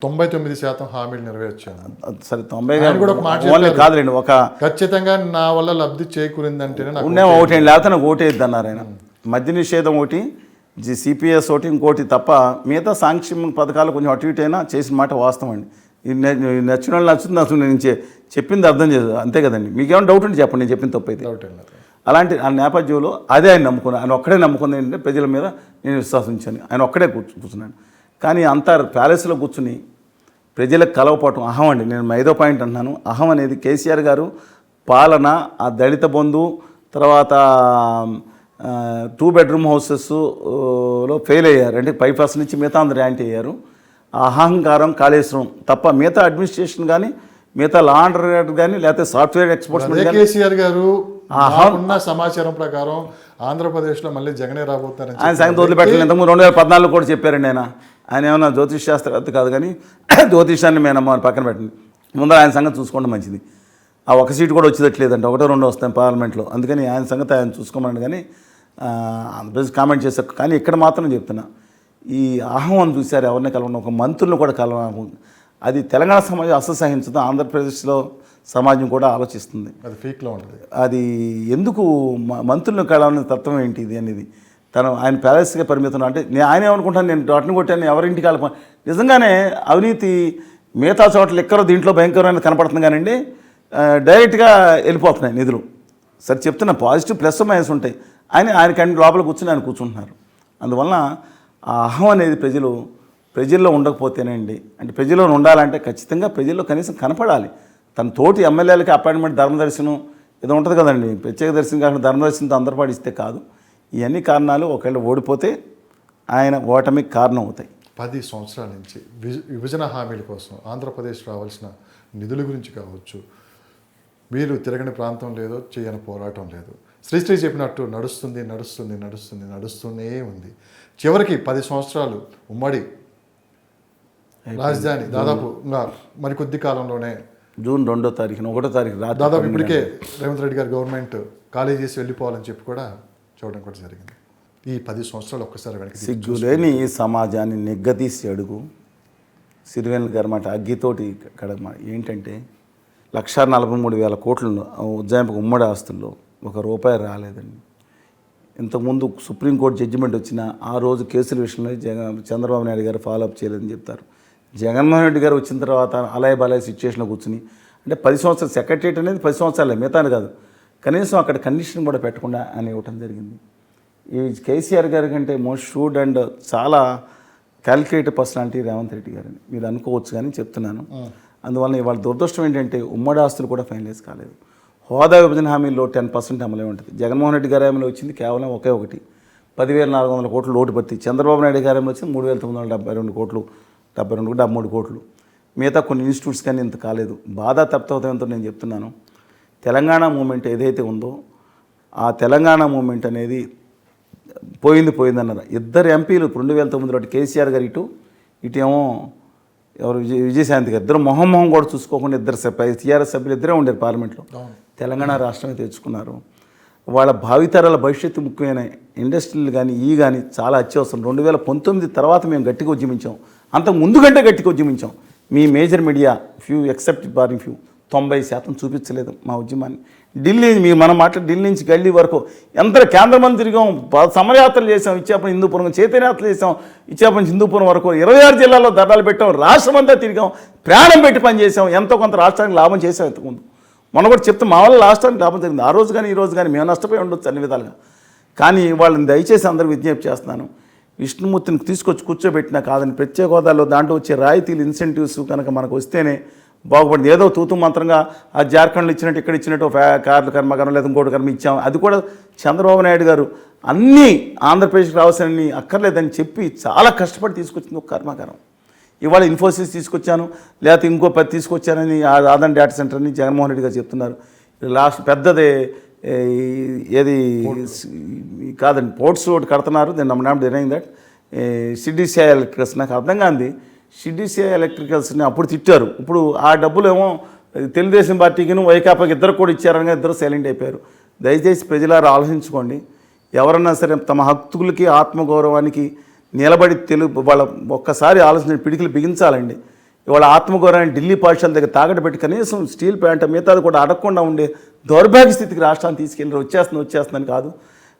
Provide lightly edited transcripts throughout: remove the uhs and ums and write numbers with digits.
99% హామీలు నెరవేర్చాను. సరే 90 కూడా ఒక మాట ఓన్లీ కాదులేండి, ఒక ఖచ్చితంగా నా వల్ల లబ్ధి చేకూరిందంటేనే నాకు ఉండే ఒకటి లేకపోతే నాకు ఓటేద్ది అన్నారు ఆయన. మద్య నిషేధం ఒకటి, సిపిఎస్ ఒకటి, ఇంకోటి తప్ప మిగతా సంక్షేమ పథకాలు కొంచెం అటు ఇటు అయినా చేసిన మాట వాస్తవం అండి. నచ్చిన వాళ్ళు నచ్చుతుంది, అసలు నేను చెప్పింది అర్థం చేయదు, అంతే కదండి. మీకేమైనా డౌట్ ఉంటే చెప్పండి, నేను చెప్పిన తప్పు అయితే. అలాంటి ఆ నేపథ్యంలో అదే ఆయన నమ్ముకున్నాను. ఆయన ఒక్కడే నమ్ముకుంది ఏంటంటే ప్రజల మీద నేను విశ్వాసం ఉంచాను. ఆయన ఒక్కడే కూర్చున్నాను. కానీ అంతా ప్యాలెస్లో కూర్చుని ప్రజలకు కలవపోవటం అహం అండి. నేను 5వ పాయింట్ అంటున్నాను. అహం అనేది కేసీఆర్ గారు పాలన, ఆ దళిత బంధు, తర్వాత 2 బెడ్రూమ్ హౌసెస్లో ఫెయిల్ అయ్యారు. అంటే 5% నుంచి మిగతా అందరూ యాంటీ అయ్యారు. అహంకారం, కాళేశ్వరం తప్ప మిగతా అడ్మినిస్ట్రేషన్ కానీ, మిగతా లా అండ్ ఆర్డర్ కానీ, లేకపోతే సాఫ్ట్వేర్ ఎక్స్పోర్ట్మెంట్. కేసీఆర్ గారు ఉన్న సమాచారం ప్రకారం ఆంధ్రప్రదేశ్లో మళ్ళీ జగనే రాబోతారని ఆయన సంగతి వదిలిపెట్టలేదు. ఇంతకుముందు 2014 కూడా చెప్పారండి. ఆయన ఏమన్నా జ్యోతిష్ శాస్త్రవేత్త కాదు, కానీ జ్యోతిషాన్ని మేము పక్కన పెట్టండి. ముందర ఆయన సంగతి చూసుకోవడం మంచిది. ఆ ఒక సీటు కూడా వచ్చేటట్లేదంటే, 1-2 వస్తాయి పార్లమెంట్లో. అందుకని ఆయన సంగతి ఆయన చూసుకోమని కానీ ఆంధ్రప్రదేశ్ కామెంట్ చేశారు. కానీ ఇక్కడ మాత్రం చెప్తున్నా, ఈ అహం అని చూశారు. ఎవరిని కలవడం, ఒక మంత్రులను కూడా కలవడం, అది తెలంగాణ సమాజం అసలు సహించదు. ఆంధ్రప్రదేశ్లో సమాజం కూడా ఆలోచిస్తుంది. అది ఫీక్లో ఉంటుంది. అది ఎందుకు మంత్రులను కలవని తత్వం ఏంటి ఇది అనేది. ఆయన ప్యాలెస్గా పరిమితం అంటే ఆయన ఏమనుకుంటాను, నేను డాట్ని కొట్టాను, ఎవరింటికి కలప. నిజంగానే అవినీతి మిగతా చోట్ల ఎక్కడో దీంట్లో భయంకరమైన కనపడుతుంది కానివ్వండి, డైరెక్ట్గా వెళ్ళిపోతున్నాయి నిధులు. సరే చెప్తున్నా, పాజిటివ్ ప్లస్ మైనస్ ఉంటాయి. ఆయనకి లోపల కూర్చుని ఆయన కూర్చుంటున్నారు. అందువలన ఆ అహం అనేది ప్రజల్లో ఉండకపోతేనండి, అంటే ప్రజల్లో ఉండాలంటే ఖచ్చితంగా ప్రజల్లో కనీసం కనపడాలి. తన తోటి ఎమ్మెల్యేలకి అపాయింట్మెంట్, ధర్మదర్శనం ఏదో ఉంటుంది కదండి, ప్రత్యేక దర్శనం కాకుండా ధర్మదర్శనంతో అందరూ పాటిస్తే కాదు. ఇవన్నీ కారణాలు ఒకవేళ ఓడిపోతే ఆయన ఓటమికి కారణం అవుతాయి. 10 సంవత్సరాల నుంచి విభజన హామీల కోసం ఆంధ్రప్రదేశ్ రావాల్సిన నిధుల గురించి కావచ్చు, మీరు తిరగని ప్రాంతం లేదో, చేయని పోరాటం లేదు. శ్రీశ్రీ చెప్పినట్టు నడుస్తూనే ఉంది. చివరికి 10 సంవత్సరాలు ఉమ్మడి రాజధాని దాదాపు మరికొద్ది కాలంలోనే జూన్ 2వ తారీఖున 1వ తారీఖు దాదాపు ఇప్పటికే రేవంత్ రెడ్డి గారి గవర్నమెంట్ ఖాళీ చేసి వెళ్ళిపోవాలని చెప్పి కూడా చూడడం కూడా జరిగింది. ఈ 10 సంవత్సరాలు ఒక్కసారి వెనక్కి సిగ్గులేని ఈ సమాజాన్ని నిగ్గదీసి అడుగు. సిరివెన్నెల గారి మాట అగ్గితోటి కడమ ఏంటంటే 1,43,000 కోట్లు ఉజ్జాయింపుకు ఉమ్మడి ఆస్తుల్లో ₹1 రాలేదండి. ఇంతకుముందు సుప్రీంకోర్టు జడ్జిమెంట్ వచ్చిన ఆ రోజు కేసుల విషయంలో చంద్రబాబు నాయుడు గారు ఫాలోఅప్ చేయలేదని చెప్తారు. జగన్మోహన్ రెడ్డి గారు వచ్చిన తర్వాత అలాయ్ బాలయ సిచ్యువేషన్లో కూర్చుని, అంటే 10 సంవత్సరాలు సెక్రటరియట్ అనేది 10 సంవత్సరాలే, మిగతాను కాదు, కనీసం అక్కడ కండిషన్ కూడా పెట్టకుండా అని ఇవ్వటం జరిగింది. ఈ కేసీఆర్ గారి కంటే మోస్ట్ షూడ్ అండ్ చాలా క్యాలిక్యులేటెడ్ పర్సనాలిటీ రేవంత్ రెడ్డి గారిని మీరు అనుకోవచ్చు, కానీ చెప్తున్నాను. అందువల్ల ఇవాళ దురదృష్టం ఏంటంటే ఉమ్మడి ఆస్తులు కూడా ఫైనలైజ్ కాలేదు. హోదా విభజన హామీలో 10% అమలే ఉంటుంది. జగన్మోహన్ రెడ్డి గారి హామీలో వచ్చింది కేవలం ఒకే ఒకటి, 10,400 కోట్లు లోటు భర్తీ. చంద్రబాబు నాయుడు గారి హామీలో వచ్చింది 3,972 కోట్లు, 73 కోట్లు. మిగతా కొన్ని ఇన్స్టిట్యూట్స్ కానీ ఇంత కాలేదు. బాధ తప్పితో నేను చెప్తున్నాను, తెలంగాణ మూమెంట్ ఏదైతే ఉందో ఆ తెలంగాణ మూమెంట్ అనేది పోయిందన్నారు. 2 ఎంపీలు 2009లో కేసీఆర్ గారు ఇటేమో ఎవరు విజయశాంతి గారు, ఇద్దరు మొహం కూడా చూసుకోకుండా 2 టీఆర్ఎస్ సభ్యులు ఇద్దరే ఉండేది పార్లమెంట్లో. తెలంగాణ రాష్ట్రమే తెచ్చుకున్నారు. వాళ్ళ భావితరాల భవిష్యత్తు ముఖ్యమైన ఇండస్ట్రీలు కానీ కానీ చాలా అత్యవసరం. 2019 తర్వాత మేము గట్టిగా ఉద్యమించాం, అంత ముందు కంటే గట్టిగా ఉద్యమించాం. మీ మేజర్ మీడియా ఎక్సెప్ట్ బారింగ్ 90% చూపించలేదు మా ఉద్యమాన్ని. ఢిల్లీ మనం ఢిల్లీ నుంచి గల్లీ వరకు ఎంత కేంద్రమంది తిరిగాం, సమరయాత్రలు చేసాం, ఇచ్చేపని హిందూపురం చైతన్యయాత్రలు చేసాం, ఇచ్చేపని హిందూపురం వరకు 26 జిల్లాల్లో ధర్నాలు పెట్టాం, రాష్ట్రమంతా తిరిగాం, ప్రాణం పెట్టి పనిచేసాం, ఎంతో కొంత రాష్ట్రానికి లాభం చేసాం. ఇంతకుముందు మనం కూడా చెప్తాం, మా వల్ల రాష్ట్రానికి లాభం జరిగింది. ఆ రోజు కానీ ఈ రోజు కానీ మేము నష్టపోయి ఉండొచ్చు అన్ని విధాలుగా. కానీ వాళ్ళని దయచేసి అందరూ విజ్ఞప్తి చేస్తున్నాను, విష్ణుమూర్తిని తీసుకొచ్చి కూర్చోబెట్టినా కాదని, ప్రత్యేక హోదాలో దాంట్లో వచ్చే రాయితీలు, ఇన్సెంటివ్స్ కనుక మనకు వస్తేనే బాగుపడింది. ఏదో తూతు మంత్రంగా ఆ జార్ఖండ్లో ఇచ్చినట్టు ఇక్కడ ఇచ్చినట్టు కార్ల కర్మకారం లేదా ఇంకోటి కర్మ ఇచ్చాం. అది కూడా చంద్రబాబు నాయుడు గారు అన్నీ ఆంధ్రప్రదేశ్కి రావాల్సినవి అక్కర్లేదని చెప్పి చాలా కష్టపడి తీసుకొచ్చింది ఒక కర్మాగారం. ఇవాళ ఇన్ఫోసిస్ తీసుకొచ్చాను, లేకపోతే ఇంకో 10 తీసుకొచ్చానని ఆదాన్ డేటా సెంటర్ని జగన్మోహన్ రెడ్డి గారు చెప్తున్నారు. లాస్ట్ పెద్దది ఏది కాదండి, పోర్ట్స్ ఒకటి కడుతున్నారు. నేను నామ్ డినైయింగ్ దట్ సిడిసిఐ ఎలక్ట్రికల్స్. నాకు అర్థం కాంది, సిడిసిఐ ఎలక్ట్రికల్స్ని అప్పుడు తిట్టారు, ఇప్పుడు ఆ డబ్బులు ఏమో తెలుగుదేశం పార్టీకిను వైకాపాకి ఇద్దరు కూడా ఇచ్చారని ఇద్దరు సైలెంట్ అయిపోయారు. దయచేసి ప్రజలారా ఆలోచించుకోండి. ఎవరన్నా సరే తమ హక్కులకి, ఆత్మగౌరవానికి నిలబడి వాళ్ళ ఒక్కసారి ఆలోచన పిడికిలు బిగించాలండి. ఇవాళ ఆత్మగౌరవాన్ని ఢిల్లీ పాఠశాల దగ్గర తాకట్టు పెట్టి కనీసం స్టీల్ ప్యాంట్ మిగతాది కూడా అడగకుండా ఉండే దౌర్భాగ్య స్థితికి రాష్ట్రాన్ని తీసుకెళ్ళి వచ్చేస్తుందని కాదు.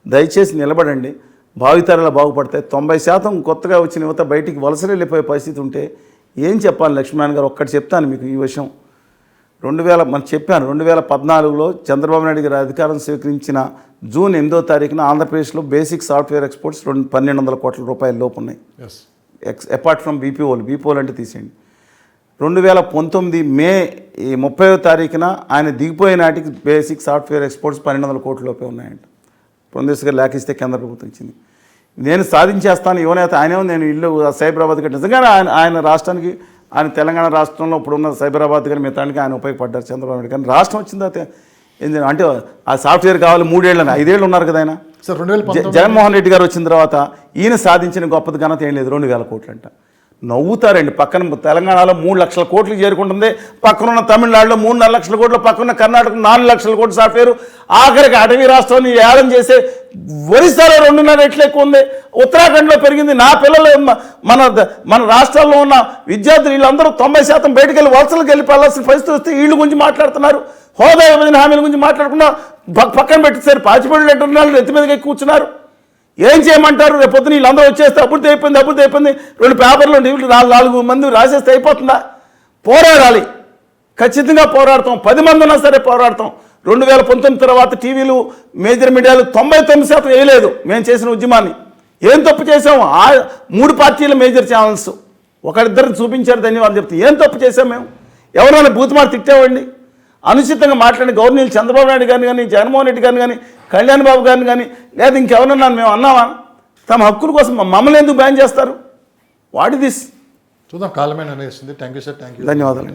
దయచేసి నిలబడండి, భావితరాలు బాగుపడతాయి. 90% కొత్తగా వచ్చిన యువత బయటికి వలసలు వెళ్ళిపోయే పరిస్థితి ఉంటే ఏం చెప్పాలి లక్ష్మీనారాయణ గారు? ఒక్కటి చెప్తాను మీకు ఈ విషయం. 2014లో చంద్రబాబు నాయుడు గారు అధికారం స్వీకరించిన జూన్ 8వ తారీఖున ఆంధ్రప్రదేశ్లో బేసిక్ సాఫ్ట్వేర్ ఎక్స్పోర్ట్స్ 1200 కోట్ల రూపాయల లోపు ఉన్నాయి. అపార్ట్ ఫ్రమ్ బీపీఓలు అంటే తీసేయండి. 2019 మే 30వ తారీఖున ఆయన దిగిపోయే నాటికి బేసిక్ సాఫ్ట్వేర్ ఎక్స్పోర్ట్స్ 1200 కోట్ల లోపే ఉన్నాయంట. పురంధేశ్వరి గారు లేఖ ఇస్తే కేంద్ర ప్రభుత్వం ఇచ్చింది. నేను సాధించేస్తాను యువనేత ఆయనేమో నేను ఇల్లు సైబరాబాద్ కంటే నిజంగానే ఆయన రాష్ట్రానికి, ఆయన తెలంగాణ రాష్ట్రంలో ఇప్పుడున్న సైబరాబాద్ కానీ మిగతానికి ఆయన ఉపయోగపడ్డారు చంద్రబాబు నాయుడు. కానీ రాష్ట్రం వచ్చిన తర్వాత అంటే ఆ సాఫ్ట్వేర్ కావాలి 3 ఏళ్ళని 5 ఏళ్ళు ఉన్నారు కదా ఆయన. జగన్మోహన్ రెడ్డి గారు వచ్చిన తర్వాత ఈయన సాధించిన గొప్పది ఘనత ఏం లేదు, 2000 కోట్లు అంట. నవ్వుతారండి. పక్కన తెలంగాణలో 3 లక్షల కోట్లు చేరుకుంటుంది, పక్కనున్న తమిళనాడులో 3.5 లక్షల కోట్లు, పక్కన కర్ణాటక 4 లక్షల కోట్ల సాఫ్ట్వేర్, ఆఖరికి అటవీ రాష్ట్రాన్ని ఏలం చేసే ఒరిస్సాలో 2.5 రెట్లు ఎక్కువ ఉంది, ఉత్తరాఖండ్లో పెరిగింది. నా పిల్లలు మన రాష్ట్రాల్లో ఉన్న విద్యార్థులు వీళ్ళందరూ 90% బయటకు వెళ్ళి వలసలకు వెళ్ళిపోవాల్సిన పరిస్థితి వస్తే వీళ్ళ గురించి మాట్లాడుతున్నారు. హోదా విభజన హామీల గురించి మాట్లాడకుండా పక్కన పెట్టేసారు. పాచిపళ్ళు ఎట్టున్నారు, ఎత్తి మీదకి ఎక్కి కూర్చున్నారు. ఏం చేయమంటారు? రేపు పొద్దున వీళ్ళందరూ వచ్చేస్తే అప్పుడు అయిపోయింది 2 పేపర్లు 4 మంది రాసేస్తే అయిపోతుందా? పోరాడాలి, ఖచ్చితంగా పోరాడతాం. 10 మంది ఉన్నా సరే పోరాడతాం. 2019 తర్వాత టీవీలు మేజర్ మీడియాలు 99% వేయలేదు మేము చేసిన ఉద్యమాన్ని. ఏం తప్పు చేసాము? 3 పార్టీల మేజర్ ఛానల్స్ ఒకరిద్దరిని చూపించారు, ధన్యవాదాలు చెప్తే ఏం తప్పు చేసాం మేము? ఎవరైనా బూతుమారు తిట్టామండి? అనుచితంగా మాట్లాడిన గవర్నర్ చంద్రబాబు నాయుడు గారిని కానీ, జగన్మోహన్ రెడ్డి గారిని కానీ, కళ్యాణ్ బాబు గారిని కానీ, లేదా ఇంకెవరన్నా మేము అన్నామా? తమ హక్కుల కోసం మమ్మల్ని ఎందుకు బ్యాన్ చేస్తారు? What is this? చూద్దాం, కాలమే నిర్ణయిస్తుంది. Thank you sir. ధన్యవాదాలు.